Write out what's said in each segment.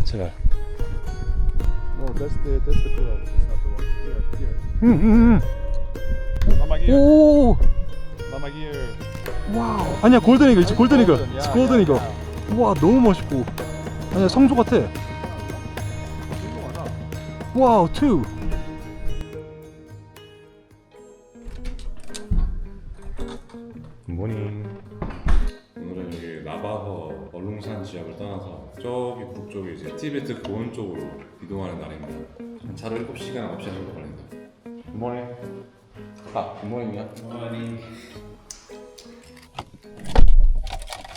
제발. No, that's the pillow. It's not the one. Here. Mama gear. 오. Mama gear. 와우. 아니야 골든 이거 있지. 골든 이거. Golden, yeah, 골든 이거. yeah. 와 너무 멋있고. 아니야 성조 같아. 와우 투. 굿모닝. 오늘은 여기 나바허 얼룽산 지역을 떠나서 저기 북쪽에 이제 티베트 고원 쪽으로 이동하는 날입니다. 차로 7시간 9시간 정도 걸립니다. 굿모닝. 아 굿모닝이야. 굿모닝.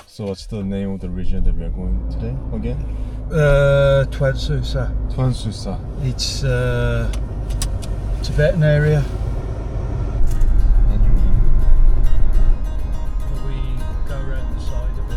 So what's the name of the region that we are going today again? Tuansusa. Tuansusa. It's Tibetan area. We go around the side of it.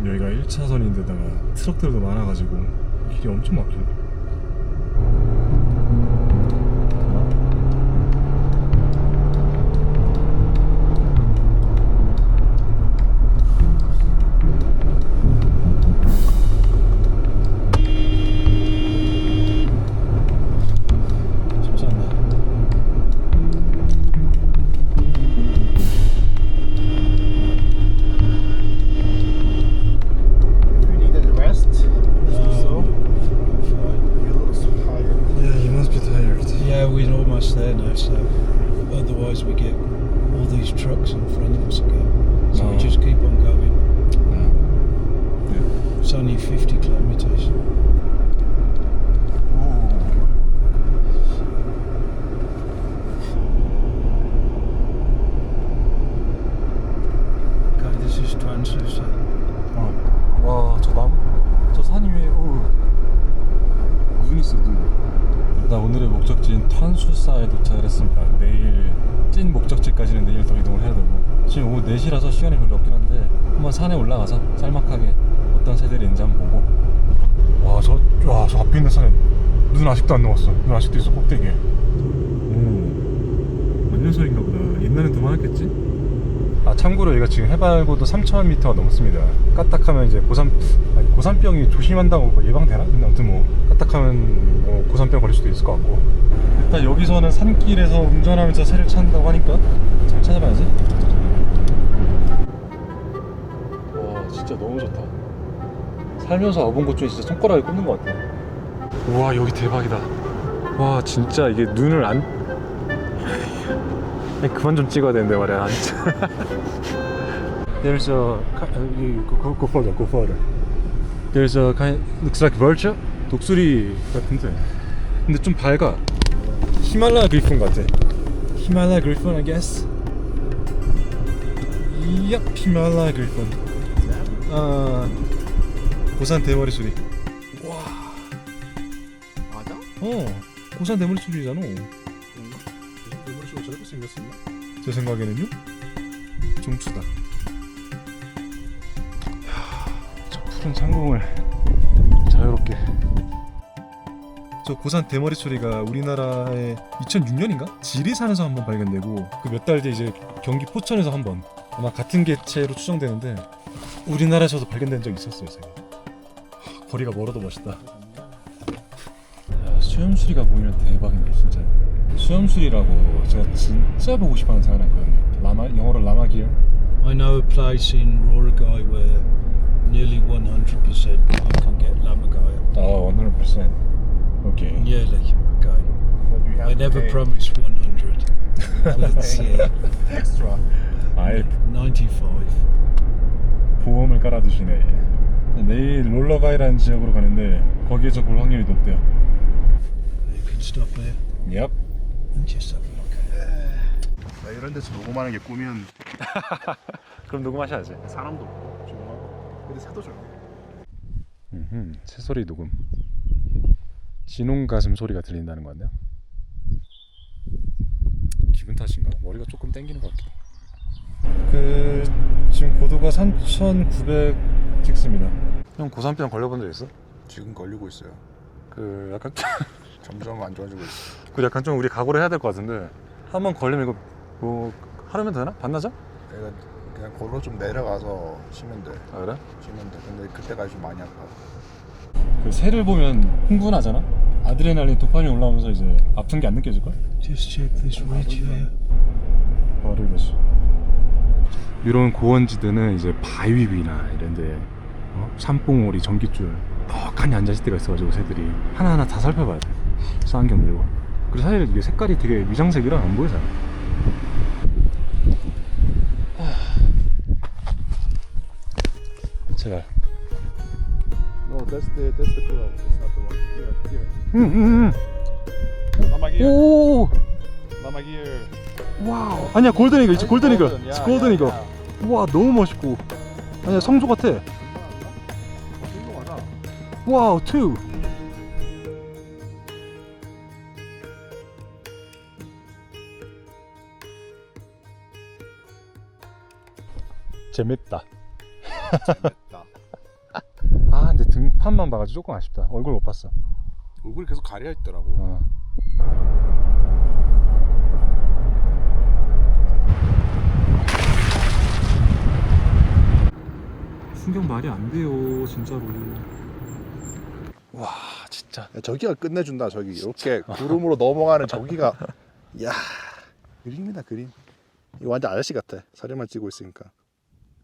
여기가 1차선인데다가 트럭들도 많아가지고 길이 엄청 막히네. 쉽지 않네. You need a rest. So you look so tired. Yeah, you must be tired. Yeah, we're almost there now, so otherwise we get all these trucks in front of us again. So we Oh. just keep on going. Yeah. It's only 50 kilometers. Okay, this is Tuansusa. 와, 저 산 위에, 눈 있어, 눈. 나 오늘의 목적지인 탄수사에 도착을 했습니다. 내일, 찐 목적지까지는 내일 더 이동을 해야 되고. 지금 오후 4시라서 시간이 별로 없긴 한데, 한번 산에 올라가서 짤막하게 어떤 새들이 있는지 한번 보고. 와, 저 앞에 있는 산에 눈 아직도 안 녹았어. 눈 아직도 있어, 꼭대기에. 만년설인가 보다. 옛날엔 더 많았겠지? 아 참고로 얘가 지금 해발고도 3,000m가 넘습니다. 까딱하면 이제 고산병이 조심한다고 뭐 예방되나? 근데 아무튼 뭐 까딱하면 뭐 고산병 걸릴 수도 있을 것 같고. 일단 여기서는 산길에서 운전하면서 새를 찾는다고 하니까 잘 찾아봐야지. 와 진짜 너무 좋다. 살면서 와본 곳 중에 진짜 손가락에 꼽는 것 같아. 우와 여기 대박이다. 와 진짜 이게 눈을 안 그만 좀 찍어야 되는데 말이야. There's a go further. There's a kind looks like vulture. 독수리 같은데. 근데 좀 밝아. 히말라야 그리폰 같아. 히말라야 그리폰 I guess. Yep, 히말라야 그리폰. 고산 대머리 소리. 와. 맞아? 고산 대머리 소리잖아. 대머리가 저렇게 생겼었나? 제 생각에는요? 종추다. 저 푸른 상공을 자유롭게. 저 고산 대머리 소리가 우리나라에 2006년인가? 지리산에서 한번 발견되고 그 몇 달 뒤에 이제 경기 포천에서 한번 아마 같은 개체로 추정되는데 우리나라에서도 발견된 적이 있었어요. 제가. 거리가 멀어도 멋있다. 야, 수염수리가 보이면 대박이네 진짜. 수염수리라고 제가 진짜 보고 싶어하는 산 하나 있거든요. 영어로 라마길. I know a place in Roragai where nearly 100% you can get lammergeier. 100%. 오케이. Nearly, okay. But you have I to never pay. promised 100. But Extra. 아예 95. 보험을 깔아두시네. 내일 롤러가이라는 지역으로 가는데 거기에서 볼 확률이 높대요. You can stop there Yep. and just have a look. 나 이런 데서 녹음하는 게 꿈이었는데 그럼 녹음하셔야지. 사람도 없고 조용하고 근데 새도 조용해. 새소리 녹음. 진홍 가슴 소리가 들린다는 거 같네요. 기분 탓인가? 머리가 조금 땡기는 것 같기도. 그 지금 고도가 3,900 찍습니다. 형 고산병 걸려본 적 있어? 지금 걸리고 있어요. 그 약간 점점 안 좋아지고 있어. 그 약간 좀 우리 각오를 해야 될 것 같은데 한 번 걸리면 이거 뭐 하루면 되나? 반나절? 내가 그냥 걸어 좀 내려가서 쉬면 돼. 아 그래? 쉬면 돼. 근데 그때까지 좀 많이 아파. 그 새를 보면 흥분하잖아? 아드레날린 도파민 올라오면서 이제 아픈 게 안 느껴질걸? Just check this ridge here. 바로 이거지. 이런 고원지대는 이제 바위위나 이런데 산봉우리, 전깃줄 떡하니 앉아있을 때가 있어가지고 새들이 하나하나 다 살펴봐야 돼. 쌍안경 들고. 그리고 사실 이게 색깔이 되게 위장색이라 안 보여 잘. 제발. No, that's the crow. That's not the one. Here. 응응응. Mama gear. 오. Mama gear. 와우. 아니야 골든 이거 있지 골든 이거. 야, 골든 야, 이거. 야. 와 너무 멋있고. 아니야 성조 같아. 훌륭하다. 와우 투. 재밌다. 재밌다. 아 근데 등판만 봐가지고 조금 아쉽다. 얼굴 못 봤어. 얼굴이 계속 가려 있더라고. 어. 풍경 말이 안 돼요 진짜로. 와 진짜. 야, 저기가 끝내준다. 저기 이렇게 구름으로 넘어가는 저기가. 야 그림이다 그림. 이거 완전 아저씨 같아. 사진만 찍고 있으니까.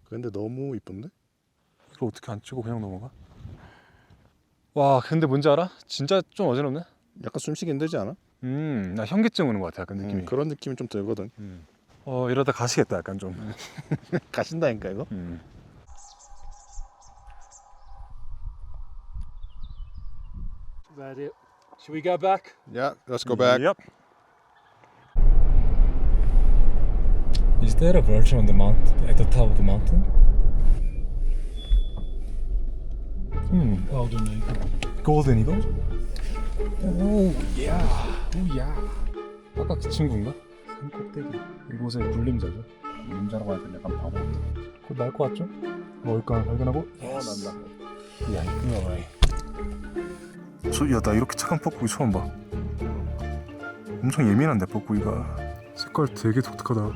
근데 너무 이쁜데? 이걸 어떻게 안 치고 그냥 넘어가? 와 근데 뭔지 알아? 진짜 좀 어지럽네. 약간 숨쉬기 힘들지 않아? 나 현기증 오는 것 같아 약간 느낌이. 그런 느낌이 좀 들거든. 이러다 가시겠다 약간 좀. 가신다니까 이거? About it. Should we go back? Yeah, let's go back. Yep. Is there a virgin on the mountain at the top of the mountain? Golden eagle. Golden eagle? 오, 야, 오, 야. 아까 그 친구인가? 산 꼭대기. 이곳의 불림자죠. 임자라고 하더니 약간 바보. 곧 날 것 같죠? 먹을까 발견하고. 난다. 야, 이거 야, 나 이렇게 착한 뻐꾸기 처음 봐. 엄청 예민한데 뻐꾸기가. 색깔 되게 독특하다.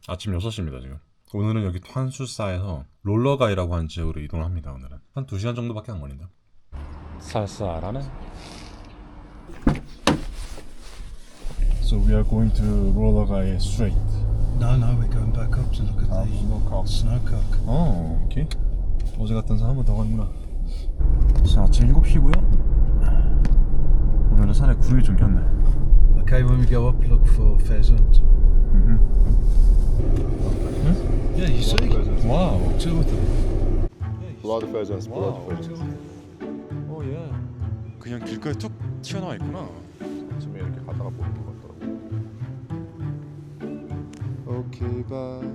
아침 6시입니다 지금. 오늘은 여기 탄수사에서 롤러가이라고 하는 지역으로 이동을 합니다. 오늘은 한 2시간 정도밖에 안 걸린다. 쌀쌀하네. So we are going to Rollergai straight. No, we're going back up to look at the snowcock. 오케이. 어제 갔던 산 한 번 더 가는구나. 자, 아침 7시고요. 오늘은 산에 구름이 좀 꼈네. Okay, when we go up, look for pheasant. Yeah, you see? 와우. Two of them. Blood pheasants, blood Wow. pheasants. 오 예. 그냥 길가에 툭 튀어나와 있구나. 아침에 이렇게 가다가 보는 것 같더라고. 오케이 바이.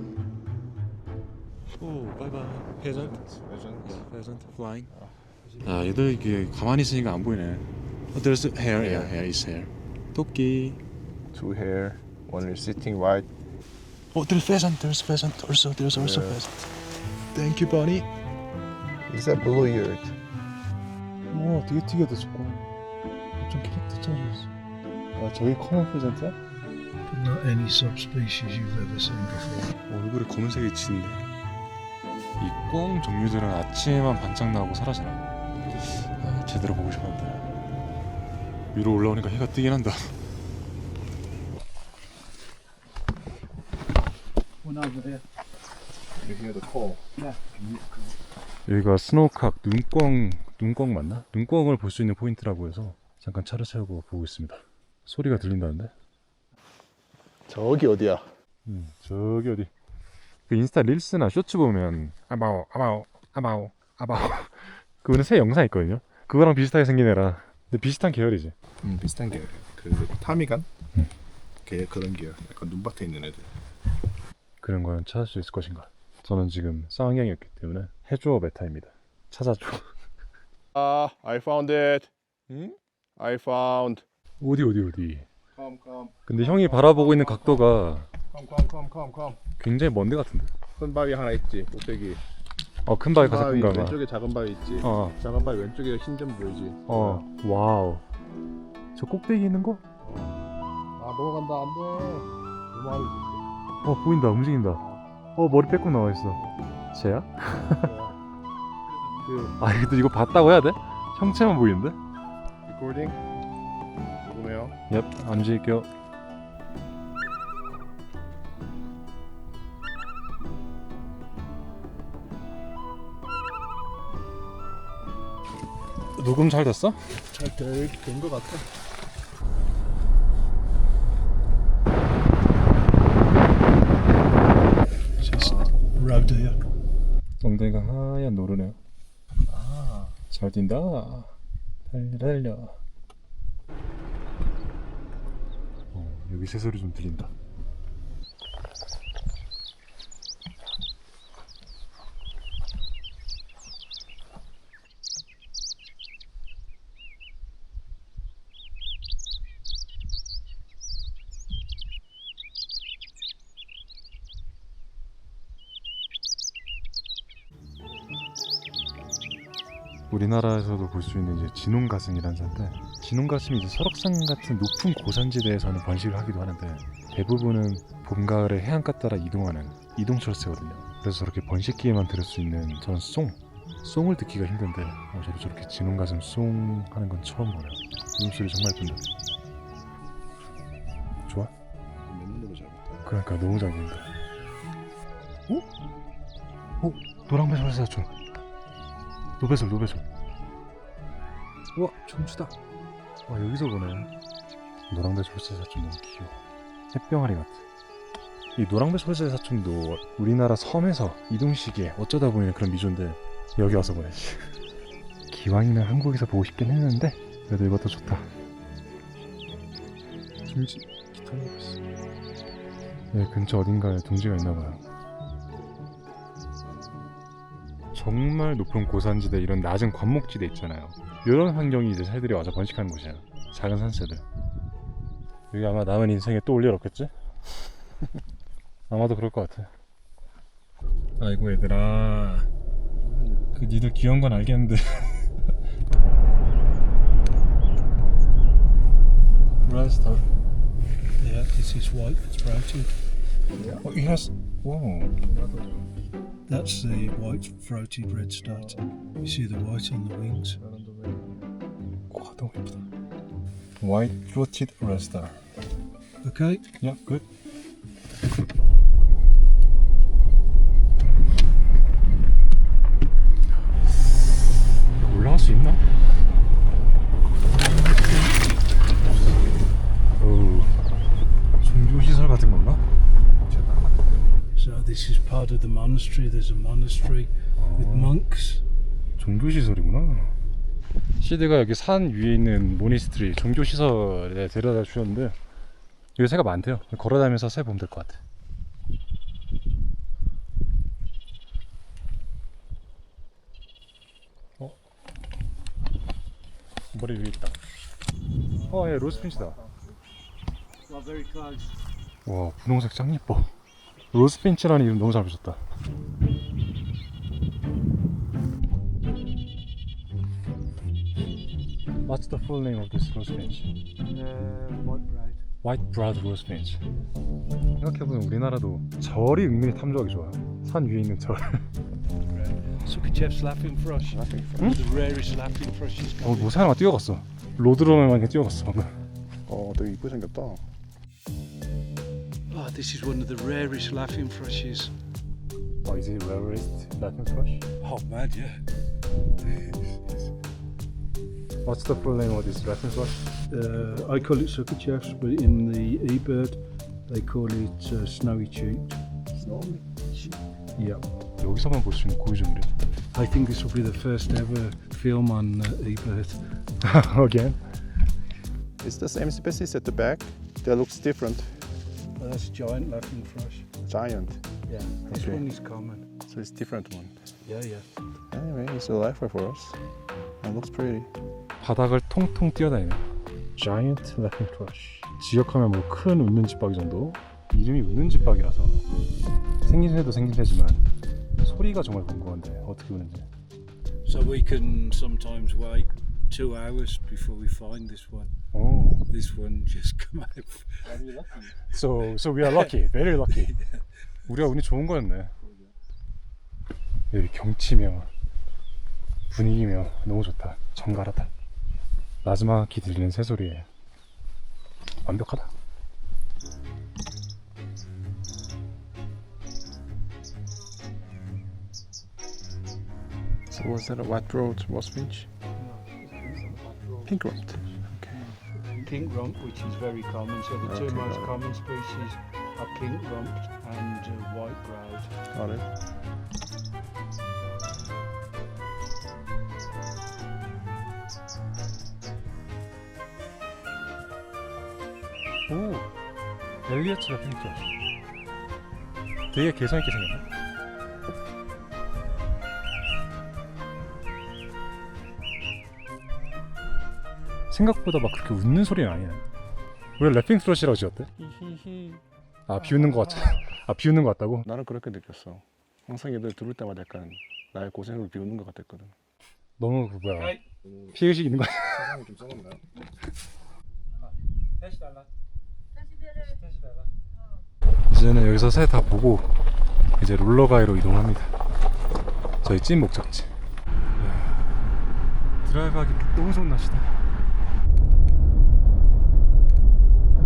오, 바이바이. 페전트. Pheasants. 페전트 flying. 아, 얘들 이게 가만히 있으니까 안 보이네. There's hair. Yeah, hair is hair. 토끼. Two hair. One is sitting right. There's pheasant. There's pheasant. There's also Yeah. pheasant. Thank you, bunny. Is that blue-eared? 우와, 되게 특이하다 저거. 엄청 캐릭터처럼 생겼어. 아, 저게 커먼 페전트야? But not any subspecies you've ever seen before. 얼굴에 검은색이 진데. 이 꿩 종류들은 아침에만 반짝 나고 사라지나? 아, 제대로 보고 싶었는데. 위로 올라오니까 해가 뜨긴 한다. One over there. You hear the call. 여기가 스노우칵 눈꿩 맞나? 눈꿩을 볼 수 있는 포인트라고 해서 잠깐 차를 세우고 보고 있습니다. 소리가 들린다는데? 저기 어디야? 저기 어디? 그 인스타 릴스나 쇼츠 보면 아바오 그거는 새 영상 있거든요. 그거랑 비슷하게 생긴 애라. 근데 비슷한 계열이지. 비슷한 계열. 그 타미간? 걔 그런 계열. 약간 눈밭에 있는 애들. 그런 거는 찾을 수 있을 것인가? 저는 지금 쌍안경이었기 때문에 해주어 메타입니다. 찾아줘. I found it. 응? I found. 어디? Come. 근데 형이 바라보고 있는 각도가 Come. 굉장히 먼데 같은데? 큰 바위 하나 있지. 꼭대기. 큰 바위 가서 큰 가마. 왼쪽에 작은 바위 있지. 작은 바위 왼쪽에 흰 점 보이지. 와우. 저 꼭대기 있는 거? 아 넘어간다 안돼. 넘어가고 보인다. 움직인다. 머리 빼고 나와 있어. 쟤야? 근데 이거 봤다고 해야 돼? 형체만 보이는데? 리코딩. 누구네요? 얍, 앉을게요. 녹음 잘 됐어? 잘된것 같아. Just roe deer. 엉덩이가 하얀 노르네요. 잘 뛴다. 달려. 여기 새소리 좀 들린다. 우리나라에서도 볼 수 있는 이제 진홍가슴이라는 산인데, 진홍가슴이 이제 설악산 같은 높은 고산지대에서는 번식을 하기도 하는데 대부분은 봄, 가을에 해안가 따라 이동하는 이동철새거든요. 그래서 저렇게 번식기에만 들을 수 있는 저는 송을 듣기가 힘든데 저도 저렇게 진홍가슴 송 하는 건 처음 보네요. 울음소리 정말 예쁜데. 좋아? 맨눈으로 잡았다. 그러니까 너무 잘 보인다. 노랑배 설사촌. 노배솔. 우와, 춤추다. 여기서 보네. 노랑배 설사촌 너무 귀여워. 햇병아리 같아. 이 노랑배 설사촌도 우리나라 섬에서 이동 시기에 어쩌다 보이는 그런 미조인데 여기 와서 보내지. 기왕이면 한국에서 보고 싶긴 했는데 그래도 이것도 좋다. 둥지 기타 놓고 있어. 여기 근처 어딘가에 둥지가 있나봐요. 정말 높은 고산지대, 이런 낮은 관목지대 있잖아요. 이런 환경이 이제 새들이 와서 번식하는 곳이야. 작은 산새들. 여기 아마 남은 인생에 또 올 일 없겠지? 아마도 그럴 것 같아. 아이고 얘들아, 그 니들 귀여운 건 알겠는데 라스터. Yeah, this is white throated. It has. Whoa. That's the white throated red starter. You see the white on the wings. 와, 너무 예쁘다. White throated red star. Okay, Yeah, good. 올라갈 수 있나? 종교시설 같은 건가? so this is part of the monastery. There's a monastery with monks. 종교시설이구나. 시드가 여기 산 위에 있는 모니스트리 종교시설에 데려다 주셨는데 여기 새가 많대요. 걸어다니면서 새 보면 될 것 같아. 머리 위에 있다. 예, 로스핀치다. Very close. 와, 분홍색 짱 예뻐. 로스핀치라는 이름 너무 잘 붙였다. What's the full name of this rosefinch? White-browed rosefinch. 생각해보면 우리나라도 절이 은근히 탐조하기 좋아. 산 위에 있는 절. Sukachev's laughing thrush. The rarest laughing thrush is coming. 뭐 사람아 뛰어갔어. 로드로맨만 이렇게 뛰어갔어. 되게 이쁘게 생겼다. Oh, this is one of the rarest laughing thrushes. Is it rarest Latin thrush? Oh man, yeah. What's the full name of this Latin thrush? I call it Sukachev's, but in the eBird they call it snowy cheeked. Snowy? Yeah. 여기서만 볼 수 있는 고유종이래. I think this will be the first ever film on eBird. Again? It's the same species at the back. That looks different. That's a giant laughing thrush. Giant. Yeah, this Okay. one is common. So it's different one. Yeah, yeah. Anyway, it's a lifer for us. It looks pretty. 바닥을 통통 뛰어다니는 Giant Laughing Thrush. 지역하면 뭐 큰 웃는 집박이 정도. 이름이 웃는 집박이라서 생긴 새도 생긴 새지만 소리가 정말 궁금한데 어떻게 우는지. So we can sometimes wait 2 hours before we find this one. 오. This one just come out. So we are lucky, very lucky. 우리가 운이 좋은 거였네. 여기 경치며 분위기며 너무 좋다. 정갈하다. 나지막히 들리는 새소리에 완벽하다. So was that a white-throat wasp-finch? Pink-rumped. Pink rump, which is very common. So the two Okay, most got it. common species are pink rumped and white-browed. Got it. 오, 엘리어츠 같은 거. 되게 개성 있게 생겼네. 생각보다 막 그렇게 웃는 소리는 아니네. 왜 래핑 스러시라고 지었대? 아 비웃는 거 같아. 아 비웃는 거 같다고? 나는 그렇게 느꼈어. 항상 얘들 들을 때마다 약간 나의 고생을 비우는 것 같았거든. 너무 그 뭐야 피의식 있는 거 아니야? 세상이 좀 썩었나요? 이제는 여기서 새 다 보고 이제 롤러가이로 이동합니다. 저희 찐 목적지. 드라이브하기 너무 좋은 날씨다.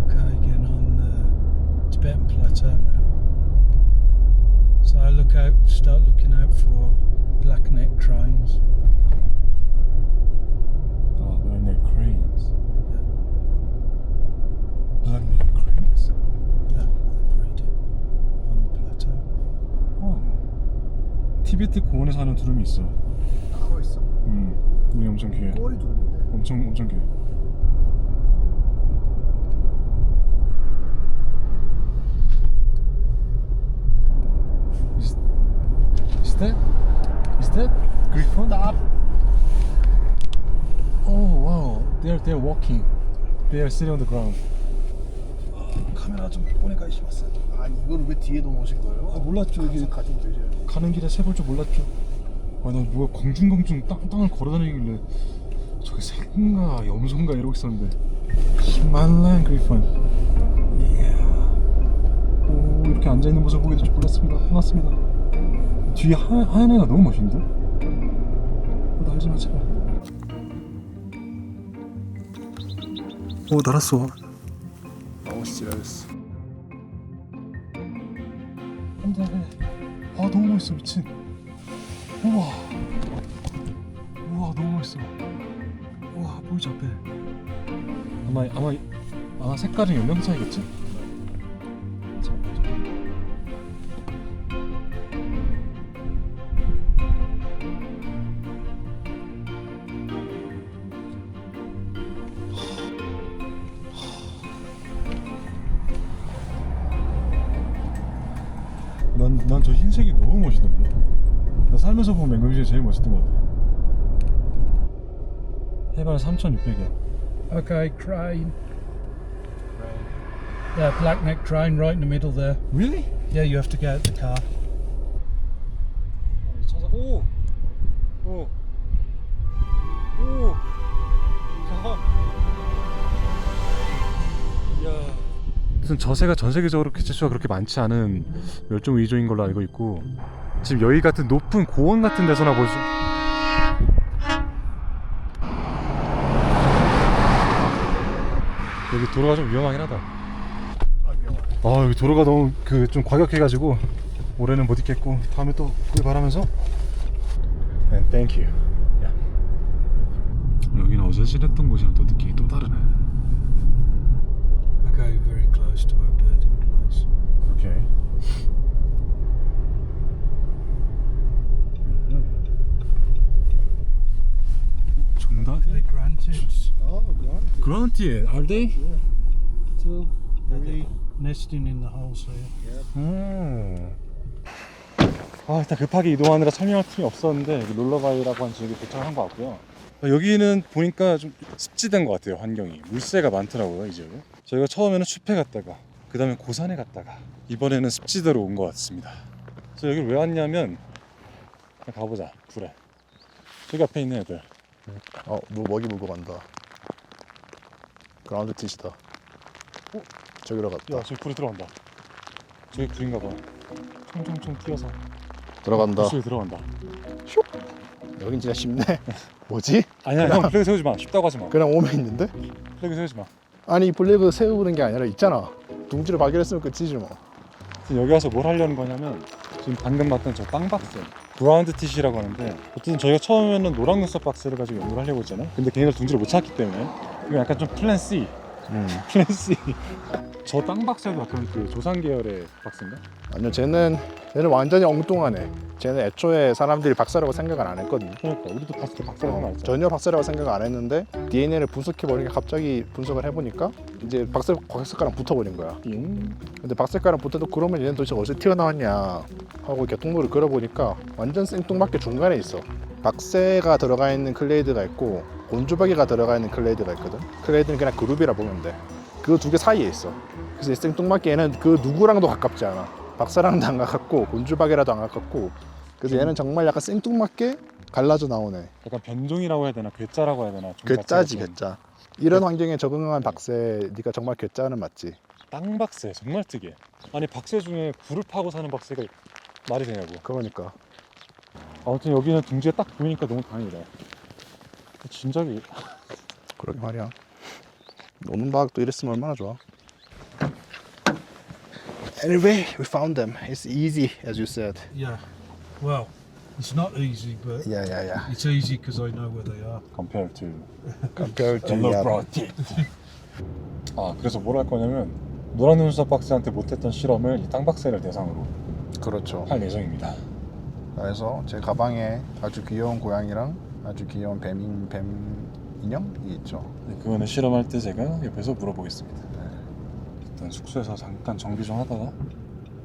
Okay, again on the Tibetan Plateau now. So I start looking out for black-necked cranes. Oh, black-necked cranes. Black-necked cranes? Yeah, they're breeding on the plateau. 티베트 고원에 사는 두루미 있어. 따로 있어. 눈이 엄청 귀해. 꼬리 두른데. 엄청 귀해. Is that griffon? Stop. Oh wow, they're walking. They are sitting on the ground. 카메라 좀 보내가 있었어. 아니 이걸 왜 뒤에 놓으신 거예요? 아 몰랐죠 이게 가지고 되셔야죠. 가는 길에 새 볼 줄 몰랐죠. 아나 뭐가 공중공중 땅을 걸어다니길래 저게 새인가 염소인가 이러고 있었는데 히말라얀 그리폰. 이야. 오 이렇게 앉아 있는 모습 보게 될 줄 몰랐습니다. 반갑습니다. 뒤에 하얀 애가 너무 멋있는데? 날지마 제발. 오 날았어. 너무 지랄했어. 안돼. 아 너무 멋있어 미친. 우와 너무 멋있어. 우와 보이지 앞에. 아마 색깔은 연령 차이겠지? 난 저 흰색이 너무 멋있던데. 나 살면서 본 맹금 중에 제일 멋있던 것 같아. 해발 3,600이야. Okay, crane. Yeah, black-necked crane right in the middle there. Really? Yeah, you have to get out the car. 오! 오! 오! 야. 무슨 저새가 전 세계적으로 개체수가 그렇게 많지 않은 멸종 위종인 걸로 알고 있고 지금 여기 같은 높은 고원 같은 데서나 볼 수. 여기 도로가 좀 위험하긴 하다. 아 여기 도로가 너무 좀 과격해가지고 올해는 못 있겠고 다음에 또 그걸 바라면서. And thank you. 여기는 어제 지냈던 곳이랑 또 느낌이 또 다르네. Okay, very close to our birding place. Okay. 정답? They're grunted. Oh, God. Granted, are they? Still, they're nesting in the holes here. 음. 일단 급하게 이동하느라 설명할 틈이 없었는데 롤러바이라고 하는 지역에 도착한 것 같고요. 여기는 보니까 좀 습지된 것 같아요. 환경이 물새가 많더라고요. 이 지역은. 저희가 처음에는 숲에 갔다가 그 다음에 고산에 갔다가 이번에는 습지대로 온 것 같습니다. 그래서 여기를 왜 왔냐면 그냥 가보자. 불에 저기 앞에 있는 애들. 먹이 물고 간다. 그라운드 티시다. 저기로 갔다. 야 저기 불에 들어간다. 저기 불인가 봐. 총총총 뛰어서 들어간다. 물속에 들어간다. 여긴 진짜 쉽네. 뭐지? 아니야 형 플래그 세우지 마. 쉽다고 하지 마. 그냥 오면 있는데? 플래그 세우지 마. 아니 플래그 세우는 게 아니라 있잖아. 둥지를 발견했으면 끝이지 뭐. 지금 여기 와서 뭘 하려는 거냐면 지금 방금 봤던 저 땅박스 그라운드 티시라고 하는데 어쨌든 저희가 처음에는 노랑 눈썹 박스를 가지고 연구를 하려고 했잖아요. 근데 걔네들 둥지를 못 찾았기 때문에 이거 약간 좀 플랜 C 플랜 C 저 땅박스에도 약간 그 조상 계열의 박스인가? 아니요, 쟤는 완전히 엉뚱하네. 쟤는 애초에 사람들이 박사라고 생각을 안 했거든. 그러니까 우리도 봤을 때 박스라고 말했잖아. 전혀 박사라고 생각 안 했는데 DNA를 분석해보니까 갑자기 분석을 해보니까 이제 박색깔랑 붙어버린 거야. 근데 박색깔랑 붙어도 그러면 얘는 도대체 어디서 튀어나왔냐 하고 개통로를 걸어보니까 완전 생뚱맞게 중간에 있어. 박새가 들어가 있는 클레이드가 있고 곤주박이가 들어가 있는 클레이드가 있거든. 클레이드는 그냥 그룹이라 보면 돼. 그 두 개 사이에 있어. 그래서 생뚱맞게 얘는 그 누구랑도 가깝지 않아. 박사랑도 안 가깝고 곤주박이라도 안 가깝고. 그래서 얘는 정말 약간 생뚱맞게 갈라져 나오네. 약간 변종이라고 해야 되나 괴짜라고 해야 되나? 괴짜지, 괴짜. 이런 환경에 적응한 박새, 네가 정말 괴짜는 맞지? 땅박새 정말 특이해. 아니 박새 중에 굴을 파고 사는 박새가 말이 되냐고. 그러니까. 아무튼 여기는 둥지에 딱 보이니까 너무 다행이다. 진작에 그러게 말이야. 노는 방학도 이랬으면 얼마나 좋아. Anyway, we found them. It's easy, as you said. Yeah. Well, it's not easy, but Yeah, yeah, yeah. it's easy because I know where they are. compared to Compared to yellow yeah. broad. 그래서 뭘 할 거냐면 노란 눈썹 박새한테 못했던 실험을 이 땅박새를 대상으로 그렇죠. 할 예정입니다. 그래서 제 가방에 아주 귀여운 고양이랑 아주 귀여운 뱀 인형이 있죠. 그거는 실험할 때 제가 옆에서 물어보겠습니다. 일단 숙소에서 잠깐 정비 좀 하다가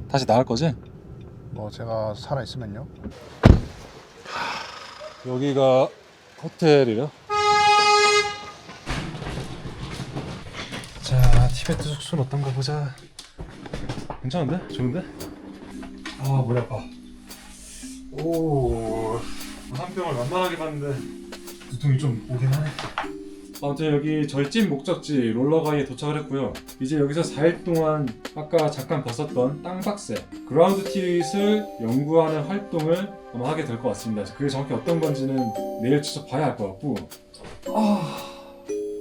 다시 나갈 거지? 뭐 제가 살아 있으면요. 여기가 호텔이래. 자, 티베트 숙소는 어떤가 보자. 괜찮은데? 좋은데? 머리 아파. 고산병을 만만하게 봤는데 두통이 좀 오긴 하네. 아무튼 여기 저희 찐 목적지 롤러가이에 도착을 했고요. 이제 여기서 4일 동안 아까 잠깐 봤었던 땅박새 그라운드 티릿을 연구하는 활동을 아마 하게 될 것 같습니다. 그게 정확히 어떤 건지는 내일 직접 봐야 할 것 같고.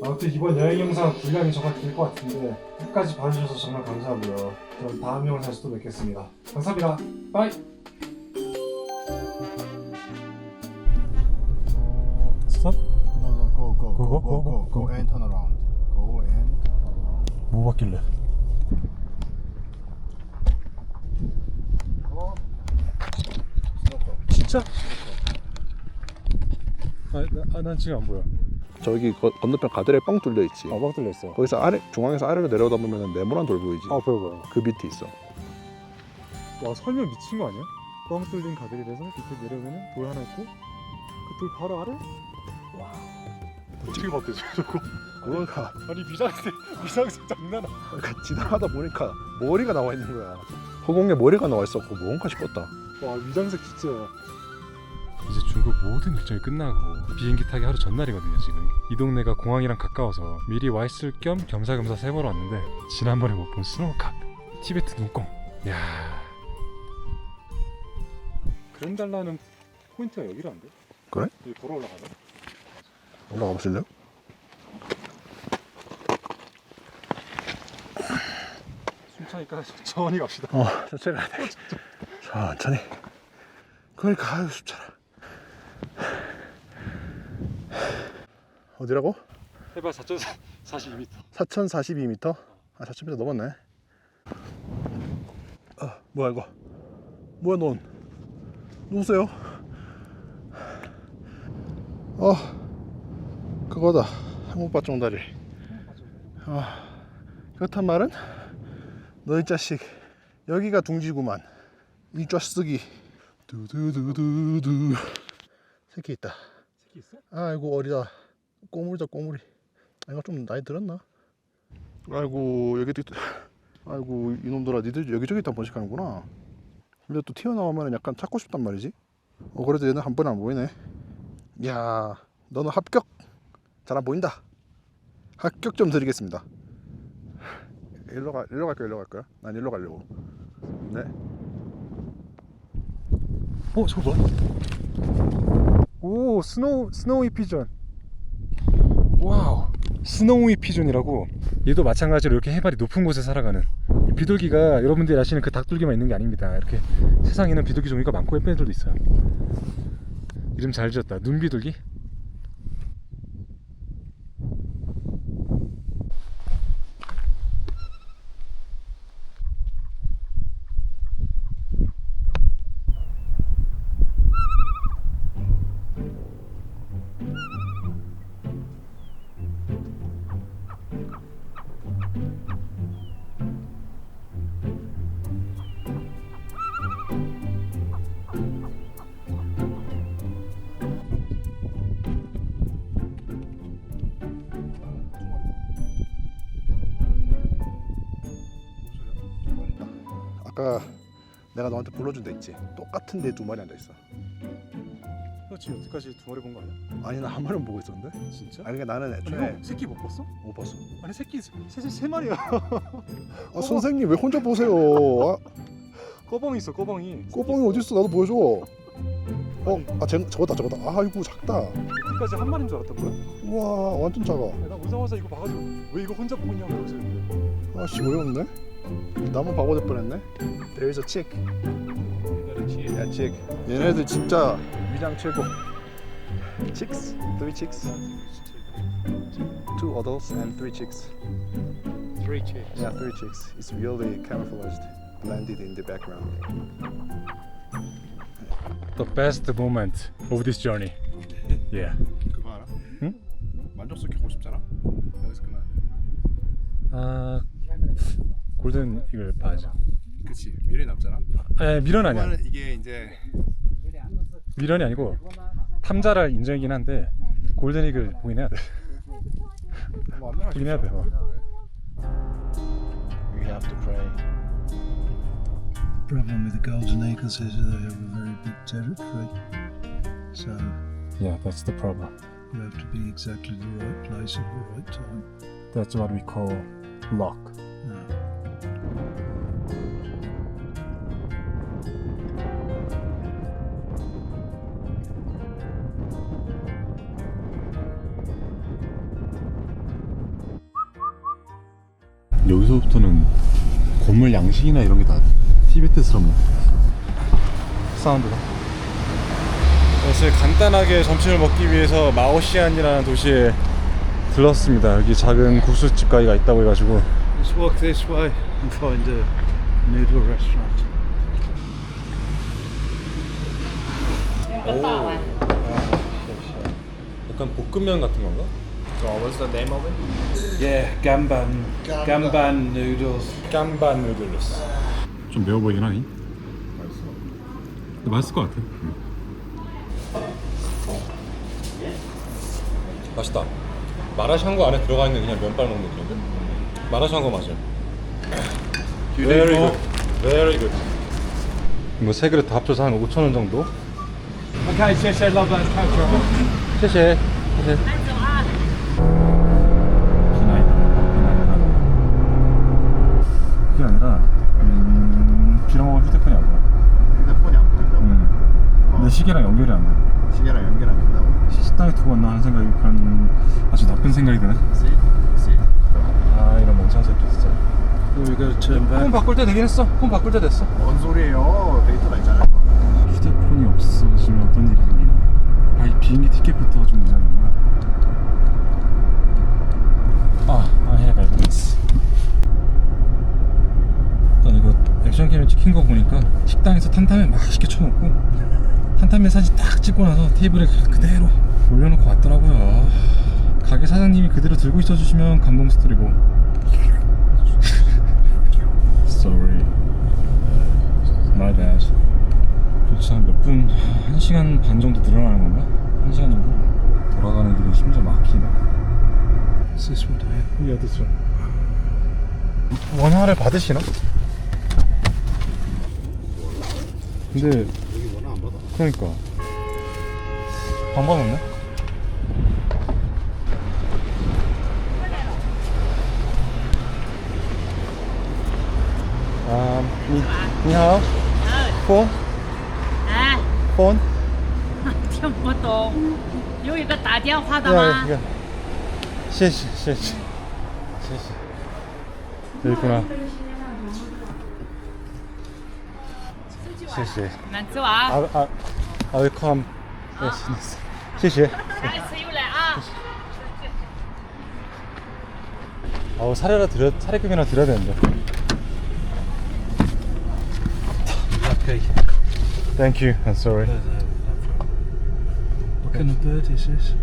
아무튼 이번 여행 영상 분량이 정말 길 것 같은데 끝까지 봐주셔서 정말 감사하고요. 저는 다음 영상에서 또 뵙겠습니다. 감사합니다. 빠이. 스톱. Go and turn around. Go and turn around. 뭐 봤길래? 진짜? 난 지금 안 보여. 저기 건너편 가드레 뻥 뚫려 있지. 막 뚫려 있어. 거기서 중앙에서 아래로 내려오다 보면 네모난 돌 보이지. 보여. 그 밑에 있어. 와 설명 미친 거 아니야? 뻥 뚫린 가드릴에서 밑에 내려오면 돌 하나 있고 그 돌 바로 아래? 와. 어떻게 봤대 저거? 그러니까 아니 미장센 장난 아니야. 지나가다 보니까 머리가 나와 있는 거야. 허공에 머리가 나와 있었고 뭔가 싶었다. 와 위장색 진짜. 이제 중국 모든 일정이 끝나고 비행기 타기 하루 전날이거든요 지금. 이 동네가 공항이랑 가까워서 미리 와 있을 겸 겸사겸사 세보러 왔는데 지난번에 못 본 스노우캅, 티베트 눈공. 야. 그랜달라는 포인트가 여기라는데? 그래? 여기 걸어 올라가나? 올라가 보실래요? 숨차니까 천천히 갑시다. 천천히 가야 돼. 천천히. 그러니까 아유 춥잖아. 어디라고? 해발 4,042m. 4,042m? 4,000m 넘었네. 뭐야 이거? 뭐야 넌? 누구세요? 그거다. 한국밭 종다리. 그렇단 말은? 너 이 자식 여기가 둥지구만. 이 자식이 두두두두두. 새끼 있다. 새끼 있어? 아이고 어리다. 꼬물이다 꼬물이. 이거 좀 나이 들었나? 아이고 여기도 있다. 아이고 이놈들아 니들 여기저기 다 번식하는구나. 근데 또 튀어나오면 약간 찾고 싶단 말이지. 그래도 얘는 한 번에 안 보이네. 야 너는 합격. 잘 안 보인다. 합격 좀 드리겠습니다. 일로 갈까요? 난 일로 가려고. 네. 저거 봐. 오, 스노우이 피존. 와우. 스노우이 피존이라고. 얘도 마찬가지로 이렇게 해발이 높은 곳에 살아가는. 이 비둘기가 여러분들이 아시는 그 닭둘기만 있는 게 아닙니다. 이렇게 세상에는 비둘기 종류가 많고 예쁜 애들도 있어요. 이름 잘 지었다. 눈비둘기. 아까 내가 너한테 불러준 데 있지? 똑같은 데 두 마리 앉아있어. 그렇지. 여태까지 두 마리 본 거 아니야? 아니 나 한 마리만 보고 있었는데? 진짜? 아니 그러니까 나는 아니, 애초에 형, 새끼 못 봤어? 못 봤어. 아니 새끼 세 마리야. 아 선생님 왜 혼자 보세요? 꺼벙이 있어. 꺼벙이. 꼬봉이 어딨어? 나도 보여줘. 저거다. 아이고 작다. 여태까지 한 마리인 줄 알았던 거야? 우와 완전 작아. 나 오자마자 이거 봐가지고 왜 이거 혼자 보고 있냐고 여기서 있는데. 아씨 어이없네. 나만 바보 될 뻔했네. There is a chick. 야 chick. 얘네들 진짜 위장 최고. Chicks, 3 chicks. 2 adults and 3 chicks. 3 chicks. Yeah, 3 chicks. It's really camouflaged, blended in the background. The best moment of this journey. Yeah. 그거 알아? 응? 만족스럽게 하고 싶잖아. 여기서 그만. 아 골든 이글 봐야죠. 그치 미련이 남잖아. 아니 미련 아니야. 그거는 이게 이제 미련이 아니고 탐자랄 인정이긴 한데 골든 이글 보긴 해야 돼. 보긴 해야 돼. We have to pray. Problem with the golden eagles is that they have a very big territory. So Yeah, that's the problem. you have to be exactly the right place at the right time. That's what we call luck. No. 여기서부터는 건물 양식이나 이런 게 다 티베트스럽네. 사운드가. 그래서 간단하게 점심을 먹기 위해서 마오시안이라는 도시에 들렀습니다. 여기 작은 국수집 가게가 있다고 해가지고. Let's walk this way and find a noodle restaurant. 약간 볶음면 같은 건가? What's the name of it? Yeah, gamban noodles. 깜반 누들루스. 좀 매워 보이긴 하니? 맛있을 것 같아. 맛있다. 마라샹궈 안에 들어가 있는 그냥 면발 먹는 느낌인데? 마라샹궈 맛이야. Very good. Very good. 이거 세 그릇 다 합쳐서 한 5,000원 정도? Okay,谢谢老板，太好了。 쉐쉐. 그게 아니라 빌어먹을 휴대폰이 안 돼. 핸드폰이 안 보인다고? 내 시계랑 연결이 안 돼. 시계랑 연결 안 된다고? 식당에 두고 왔나 하는 생각이 그런 아주 나쁜 생각이 드네. 아 이런 멍청한 새끼 진짜. We got to turn 폰 back. 바꿀 때 되긴 했어. 폰 바꿀 때 됐어. 뭔 소리예요? 데이터가 있잖아요. 휴대폰이 없어지면 어떤 일이 생기나. 아 이 비행기 티켓부터 좀 문제가 있는 거야. I have evidence. 일단 이거 액션캠에 찍힌 거 보니까 식당에서 탄탄면 맛있게 쳐먹고 탄탄면 사진 딱 찍고 나서 테이블에 그대로 올려놓고 왔더라고요. 가게 사장님이 그대로 들고 있어주시면 감동 스토리고. Sorry, my bad. 좋지 않은 몇 분 1시간 반 정도 늘어나는 건가? 1시간 정도? 돌아가는 길이 심지어 막히네. It's this one here. Yeah, this one. 원화를 받으시나? 근데 여기 원화 안 받아. 그러니까 안 받았네?你好 폰? 哎， 폰? 听不懂，有一个打电话的吗？ 이거. 谢谢谢谢谢谢 여기 있구나 谢谢慢走啊， I will come. Yes, 谢谢.下一次又来啊。 사례금이나 드려야 되는데. Okay. Thank you. I'm sorry. What kind of bird is this?